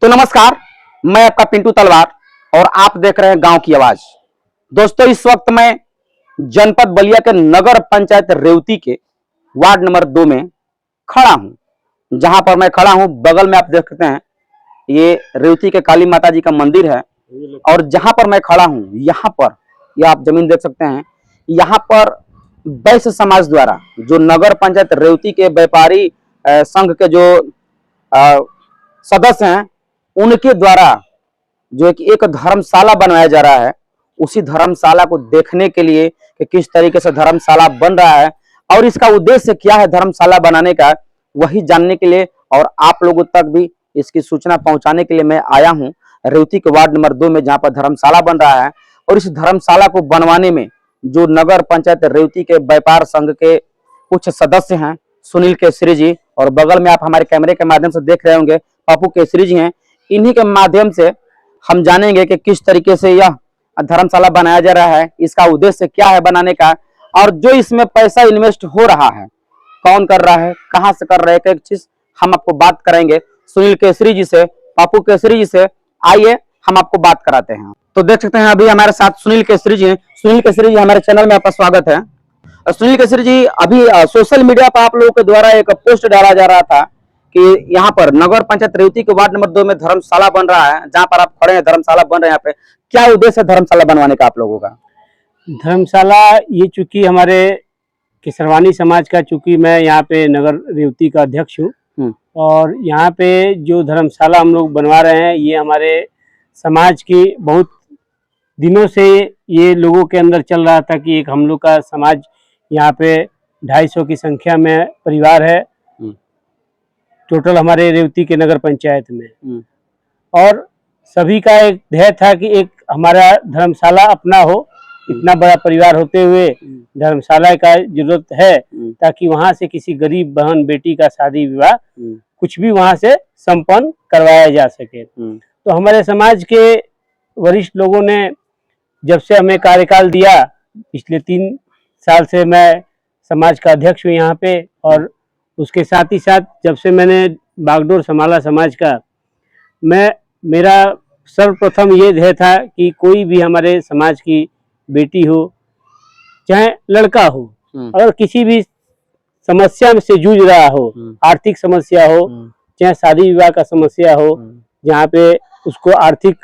तो नमस्कार, मैं आपका पिंटू तलवार और आप देख रहे हैं गांव की आवाज। दोस्तों, इस वक्त मैं जनपद बलिया के नगर पंचायत रेवती के वार्ड नंबर 2 में खड़ा हूं। जहां पर मैं खड़ा हूं, बगल में आप देख सकते हैं, ये रेवती के काली माता जी का मंदिर है। और जहां पर मैं खड़ा हूं, यहाँ पर यह आप जमीन देख सकते हैं। यहाँ पर वैश्य समाज द्वारा, जो नगर पंचायत रेवती के व्यापारी संघ के जो सदस्य हैं, उनके द्वारा जो एक धर्मशाला बनाया जा रहा है। उसी धर्मशाला को देखने के लिए कि किस तरीके से धर्मशाला बन रहा है और इसका उद्देश्य क्या है धर्मशाला बनाने का, वही जानने के लिए और आप लोगों तक भी इसकी सूचना पहुंचाने के लिए मैं आया हूं रेवती के वार्ड नंबर 2 में, जहां पर धर्मशाला बन रहा है। और इस धर्मशाला को बनवाने में जो नगर पंचायत रेवती के व्यापार संघ के कुछ सदस्य हैं, सुनील केसरी जी, और बगल में आप हमारे कैमरे के माध्यम से देख रहे होंगे पप्पू केसरी जी हैं। इन्हीं के माध्यम से हम जानेंगे कि किस तरीके से यह धर्मशाला बनाया जा रहा है, इसका उद्देश्य क्या है बनाने का, और जो इसमें पैसा इन्वेस्ट हो रहा है, कौन कर रहा है, कहां से कर रहे हैं, एक चीज हम आपको बात करेंगे सुनील केसरी जी से, पप्पू केसरी जी से। आइए हम आपको बात कराते हैं। तो देख सकते हैं अभी हमारे साथ सुनील केसरी जी हैं। सुनील केसरी जी, हमारे चैनल में आपका स्वागत है। सुनील केसरी जी, अभी सोशल मीडिया पर आप लोगों के द्वारा एक पोस्ट डाला जा रहा था कि यहाँ पर नगर पंचायत रेवती के वार्ड नंबर 2 में धर्मशाला बन रहा है, जहाँ पर आप खड़े हैं, धर्मशाला बन रहे हैं। यहाँ पे क्या उद्देश्य है धर्मशाला बनवाने का आप लोगों का? धर्मशाला ये चूंकि हमारे किसरवानी समाज का, चूंकि मैं यहाँ पे नगर रेवती का अध्यक्ष हूँ, और यहाँ पे जो धर्मशाला हम लोग बनवा रहे हैं, ये हमारे समाज की बहुत दिनों से ये लोगों के अंदर चल रहा था कि एक हम लोग का समाज यहाँ पे 250 की संख्या में परिवार है टोटल हमारे रेवती के नगर पंचायत में। और सभी का एक ध्येय था कि एक हमारा धर्मशाला अपना हो। इतना बड़ा परिवार होते हुए धर्मशाला का जरूरत है, ताकि वहां से किसी गरीब बहन बेटी का शादी विवाह कुछ भी वहां से संपन्न करवाया जा सके। तो हमारे समाज के वरिष्ठ लोगों ने जब से हमें कार्यकाल दिया, पिछले 3 साल से मैं समाज का अध्यक्ष हूँ यहाँ पे, और उसके साथ ही साथ जब से मैंने बागडोर संभाला समाज का, मेरा सर्वप्रथम ये ध्येय था कि कोई भी हमारे समाज की बेटी हो चाहे लड़का हो, अगर किसी भी समस्या से जूझ रहा हो, आर्थिक समस्या हो चाहे शादी विवाह का समस्या हो, जहाँ पे उसको आर्थिक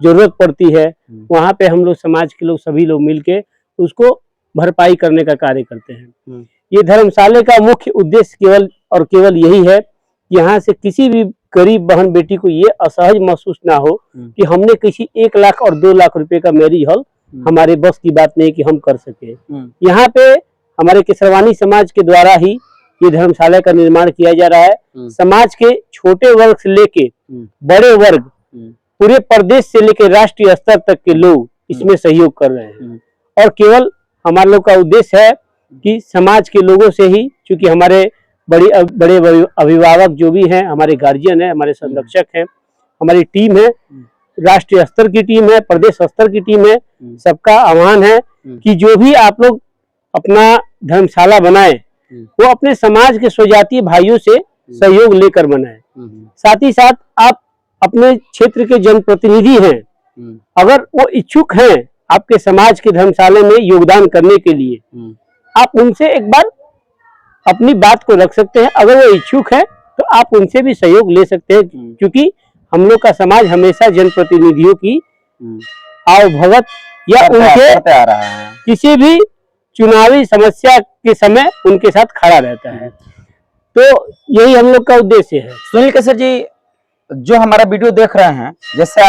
जरूरत पड़ती है, वहाँ पे हम लोग समाज के लोग सभी लोग मिलके उसको भरपाई करने का कार्य करते हैं। ये धर्मशाले का मुख्य उद्देश्य केवल और केवल यही है कि यहाँ से किसी भी गरीब बहन बेटी को ये असहज महसूस ना हो कि हमने किसी 1 लाख और 2 लाख रुपए का मैरिज हॉल हमारे बस की बात नहीं कि हम कर सके। यहाँ पे हमारे किसरवानी समाज के द्वारा ही ये धर्मशाला का निर्माण किया जा रहा है। समाज के छोटे वर्ग से लेके बड़े वर्ग, पूरे प्रदेश से लेके राष्ट्रीय स्तर तक के लोग इसमें सहयोग कर रहे हैं। और केवल हमारे लोग का उद्देश्य है कि समाज के लोगों से ही, क्योंकि हमारे बड़े अभिभावक जो भी हैं, हमारे गार्जियन हैं, हमारे संरक्षक हैं, हमारी टीम है, राष्ट्रीय स्तर की टीम है, प्रदेश स्तर की टीम है, सबका आह्वान है कि जो भी आप लोग अपना धर्मशाला बनाए वो अपने समाज के स्वजातीय भाइयों से सहयोग लेकर बनाए। साथ ही साथ आप अपने क्षेत्र के जनप्रतिनिधि हैं, अगर वो इच्छुक हैं आपके समाज के धर्मशाले में योगदान करने के लिए, आप उनसे एक बार अपनी बात को रख सकते हैं। अगर वो इच्छुक है तो आप उनसे भी सहयोग ले सकते हैं, क्योंकि हम लोग का समाज हमेशा जनप्रतिनिधियों की आवभगत या उनके किसी भी चुनावी समस्या के समय उनके साथ खड़ा रहता है। तो यही हम लोग का उद्देश्य है। सुनील केसरी जी, जो हमारा वीडियो देख रहे हैं, जैसे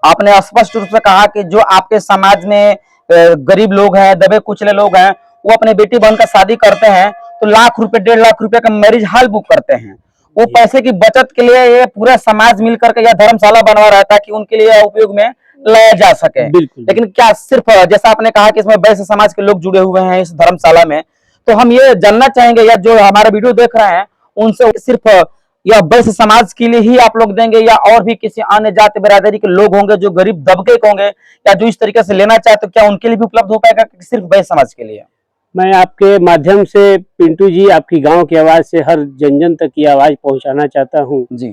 आपने स्पष्ट रूप से कहा कि जो आपके समाज में गरीब लोग हैं, दबे कुचले लोग हैं, वो अपने बेटी बहन का शादी करते हैं तो लाख रुपए 1.5 लाख रुपए का मैरिज हॉल बुक करते हैं। वो पैसे की बचत के लिए ये पूरा समाज मिलकर के यह धर्मशाला बनवा रहा था कि उनके लिए उपयोग में लाया जा सके। लेकिन क्या सिर्फ, जैसा आपने कहा कि इसमें वैश्य समाज के लोग जुड़े हुए हैं इस धर्मशाला में, तो हम ये जानना चाहेंगे, या जो हमारा वीडियो देख रहे हैं उनसे, सिर्फ या वैश्य समाज के लिए ही आप लोग देंगे, या और भी किसी अन्य जाति बिरादरी के लोग होंगे जो गरीब दबके के होंगे या जो इस तरीके से लेना चाहते, तो क्या उनके लिए भी उपलब्ध हो पाएगा कि सिर्फ वैश्य समाज के लिए? मैं आपके माध्यम से पिंटू जी, आपकी गांव की आवाज से हर जन जन तक की आवाज पहुंचाना चाहता हूं जी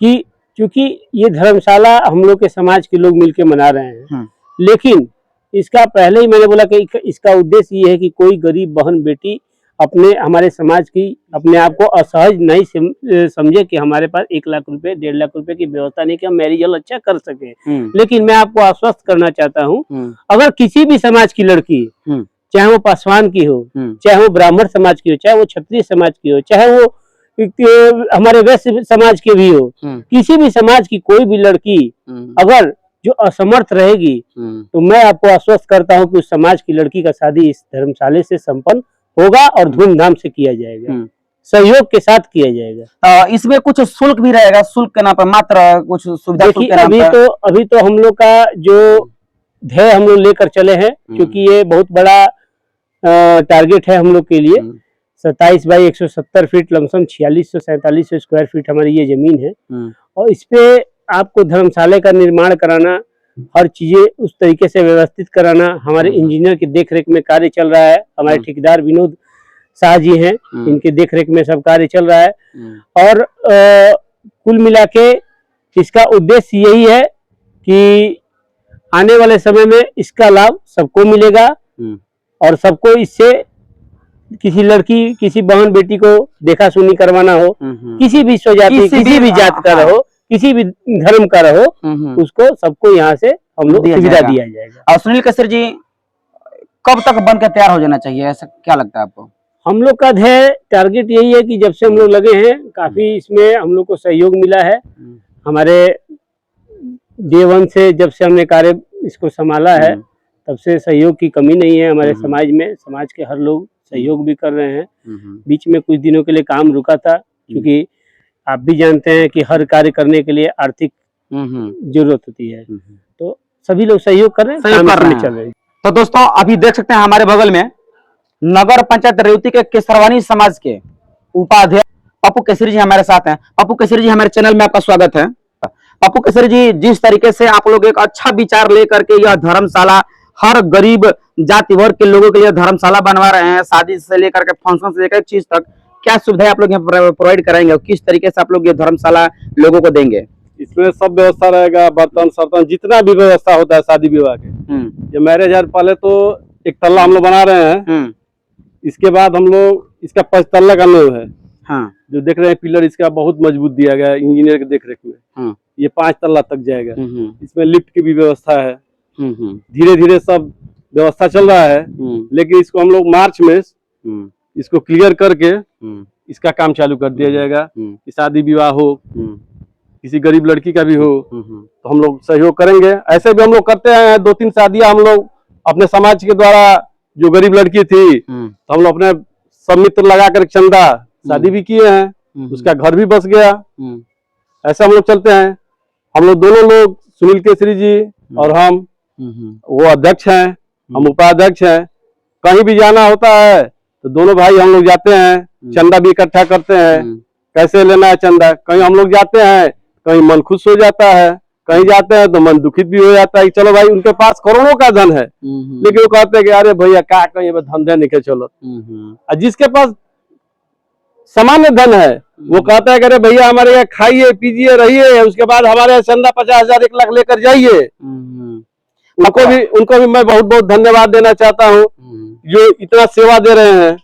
कि क्योंकि ये धर्मशाला हम लोग के समाज के लोग मिलके मना रहे हैं, लेकिन इसका पहले ही मैंने बोला कि इसका उद्देश्य ये है कि कोई गरीब बहन बेटी अपने हमारे समाज की अपने आप को असहज नहीं समझे कि हमारे पास 1 लाख रुपए 1.5 लाख रुपए की व्यवस्था नहीं कि हम मैरिज हॉल अच्छा कर सके। लेकिन मैं आपको आश्वस्त करना चाहता हूँ, अगर किसी भी समाज की लड़की, चाहे वो पासवान की हो, चाहे वो ब्राह्मण समाज की हो, चाहे वो क्षत्रिय समाज की हो, चाहे वो हमारे वैश्य समाज की भी हो, किसी भी समाज की कोई भी लड़की अगर जो असमर्थ रहेगी तो मैं आपको आश्वस्त करता हूं कि उस समाज की लड़की का शादी इस धर्मशाले से संपन्न होगा और धूमधाम से किया जाएगा, सहयोग के साथ किया जाएगा। इसमें कुछ शुल्क भी रहेगा, शुल्क के नाम पर मात्र कुछ सुविधा? देखिए अभी तो हम लोग का जो ध्येय हम लोग लेकर चले हैं, क्योंकि ये बहुत बड़ा टारगेट है हम लोग के लिए। 27 by 170 feet, lump sum 4647 square feet हमारी ये जमीन है, और इस पे आपको धर्मशाला का निर्माण कराना, हर चीजें उस तरीके से व्यवस्थित कराना, हमारे इंजीनियर की देखरेख में कार्य चल रहा है। हमारे ठेकेदार विनोद शाह जी हैं, इनके देखरेख में सब कार्य चल रहा है। और कुल मिला के इसका उद्देश्य यही है कि आने वाले समय में इसका लाभ सबको मिलेगा और सबको इससे किसी लड़की, किसी बहन बेटी को देखा सुनी करवाना हो, किसी भी स्वजाति, किसी भी जात का रहो, किसी भी धर्म का रहो, उसको सबको यहाँ से हम लोग सुविधा दिया जाएगा। और सुनील केसरी जी, कब तक बनकर तैयार हो जाना चाहिए, ऐसा क्या लगता है आपको? हम लोग का ध्येय टारगेट यही है कि जब से हम लोग लगे हैं, काफी इसमें हम लोग को सहयोग मिला है। हमारे डे 1 से जब से हमने कार्य इसको संभाला है, तब से सहयोग की कमी नहीं है हमारे समाज में। समाज के हर लोग सहयोग भी कर रहे हैं। बीच में कुछ दिनों के लिए काम रुका था, क्योंकि आप भी जानते हैं कि हर कार्य करने के लिए आर्थिक जरूरत होती है, तो सभी लोग सहयोग कर रहे हैं, चल रहे हैं। तो दोस्तों, अभी देख सकते हैं हमारे बगल में नगर पंचायत रेवती के केसरवानी समाज के उपाध्यक्ष पप्पू केसरी जी हमारे साथ हैं। पप्पू केसरी जी, हमारे चैनल में आपका स्वागत है। पप्पू केसरी जी, जिस तरीके से आप लोग एक अच्छा विचार लेकर के यह धर्मशाला हर गरीब जाति वर्ग के लोगों के लिए धर्मशाला बनवा रहे हैं, शादी से लेकर के फंक्शन से लेकर चीज तक, क्या सुविधाएं आप लोग यहाँ प्रोवाइड कराएंगे और किस तरीके से आप लोग ये धर्मशाला लोगों को देंगे? इसमें सब व्यवस्था रहेगा, बर्तन सर्तन जितना भी व्यवस्था होता है शादी विवाह के। ये मैरिज हॉल पहले तो 1 तल्ला हम लोग बना रहे हैं, इसके बाद हम लोग इसका 5 तल्ला का नींव है। जो देख रहे हैं पिलर, इसका बहुत मजबूत दिया गया है इंजीनियर के देखरेख में। ये 5 तल्ला तक जाएगा। इसमें लिफ्ट की भी व्यवस्था है। धीरे धीरे सब व्यवस्था चल रहा है, लेकिन इसको हम लोग मार्च में इसको क्लियर करके इसका काम चालू कर दिया जाएगा। शादी विवाह हो, किसी गरीब लड़की का भी हो, तो हम लोग सहयोग करेंगे। ऐसे भी हम लोग करते हैं, 2-3 शादियां हम लोग अपने समाज के द्वारा, जो गरीब लड़की थी, तो हम लोग अपने सब मित्र लगा कर चंदा शादी भी किए हैं, उसका घर भी बस गया। ऐसा हम लोग चलते हैं। हम लोग दोनों लोग, सुनील केसरी जी और हम, वो अध्यक्ष हैं, हम उपाध्यक्ष हैं। कहीं भी जाना होता है तो दोनों भाई हम लोग जाते हैं, चंदा भी इकट्ठा करते हैं, कैसे लेना है चंदा। कहीं हम लोग जाते हैं, कहीं मन खुश हो जाता है, कहीं जाते हैं तो मन दुखित भी हो जाता है। चलो भाई, उनके पास करोड़ों का धन है, लेकिन वो कहते हैं कि अरे भैया क्या कहीं धंधे नहीं, चलो। जिसके पास सामान्य धन है, वो कहता है कि अरे भैया हमारे यहाँ खाइए पीजिए रहिए, उसके बाद हमारे यहाँ चंदा 50,000 1 लाख लेकर जाइए। उनको भी मैं बहुत बहुत धन्यवाद देना चाहता हूँ, जो इतना सेवा दे रहे हैं।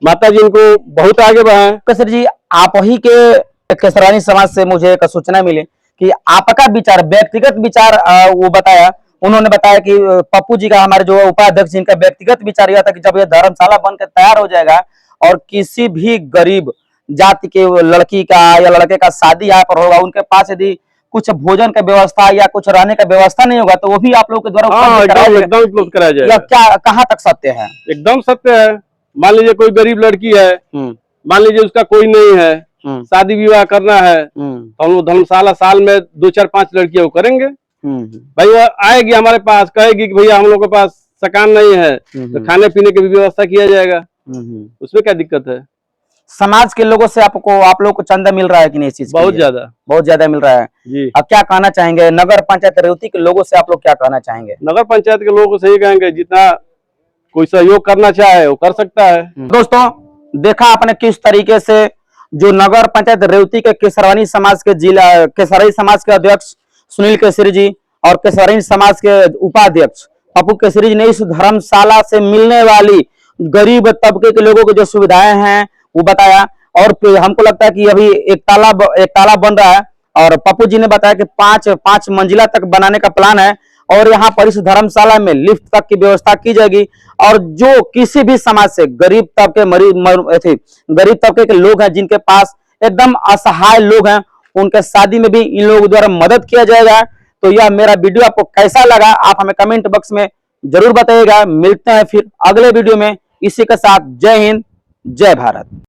माता जी इनको बहुत आगे बढ़ाएं। केसरी जी, आप ही के केसरवानी समाज से मुझे एक सूचना मिली कि आपका विचार, व्यक्तिगत विचार वो बताया, उन्होंने बताया कि पप्पू जी का, हमारे जो उपाध्यक्ष, जिनका व्यक्तिगत विचार यह था कि जब यह धर्मशाला बनकर तैयार हो जाएगा और किसी भी गरीब जाति के लड़की का या लड़के का शादी यहाँ पर होगा, उनके पास यदि कुछ भोजन का व्यवस्था या कुछ रहने का व्यवस्था नहीं होगा, तो वो भी आप लोगों के द्वारा एकदम उपलब्ध कराया जाएगा। क्या, कहाँ तक सत्य है? एकदम सत्य है। मान लीजिए कोई गरीब लड़की है, मान लीजिए उसका कोई नहीं है, शादी विवाह करना है, तो हम लोग धर्मशाला साल में 2-4-5 लड़कियों को करेंगे। भाई वो आएगी हमारे पास, कहेगी कि भैया हम लोग के पास सकान नहीं है, तो खाने पीने की भी व्यवस्था किया जाएगा। उसमें क्या दिक्कत है? समाज के लोगों से आप लोग को चंदा मिल रहा है कि नहीं? इस चीज बहुत ज्यादा मिल रहा है जी। अब क्या कहना चाहेंगे नगर पंचायत रेवती के लोगों से? आप लोग क्या कहना चाहेंगे? नगर पंचायत के लोगों को सही कहेंगे, जितना कोई सहयोग करना चाहे वो कर सकता है। दोस्तों, देखा आपने किस तरीके से जो नगर पंचायत रेवती के केसरवानी समाज के केसरई समाज के अध्यक्ष सुनील केसरी जी और केसरई समाज के उपाध्यक्ष पप्पू केसरी जी ने इस धर्मशाला से मिलने वाली गरीब तबके के लोगों की जो सुविधाएं हैं वो बताया। और फिर हमको लगता है कि अभी एक ताला बन रहा है और पप्पू जी ने बताया कि पांच मंजिला तक बनाने का प्लान है और यहाँ पर इस धर्मशाला में लिफ्ट तक की व्यवस्था की जाएगी। और जो किसी भी समाज से गरीब तबके के लोग हैं जिनके पास एकदम असहाय लोग हैं उनके शादी में भी इन लोगों द्वारा मदद किया जाएगा। तो यह मेरा वीडियो आपको कैसा लगा आप हमें कमेंट बॉक्स में जरूर बताइएगा। मिलते हैं फिर अगले वीडियो में। इसी के साथ जय हिंद जय भारत।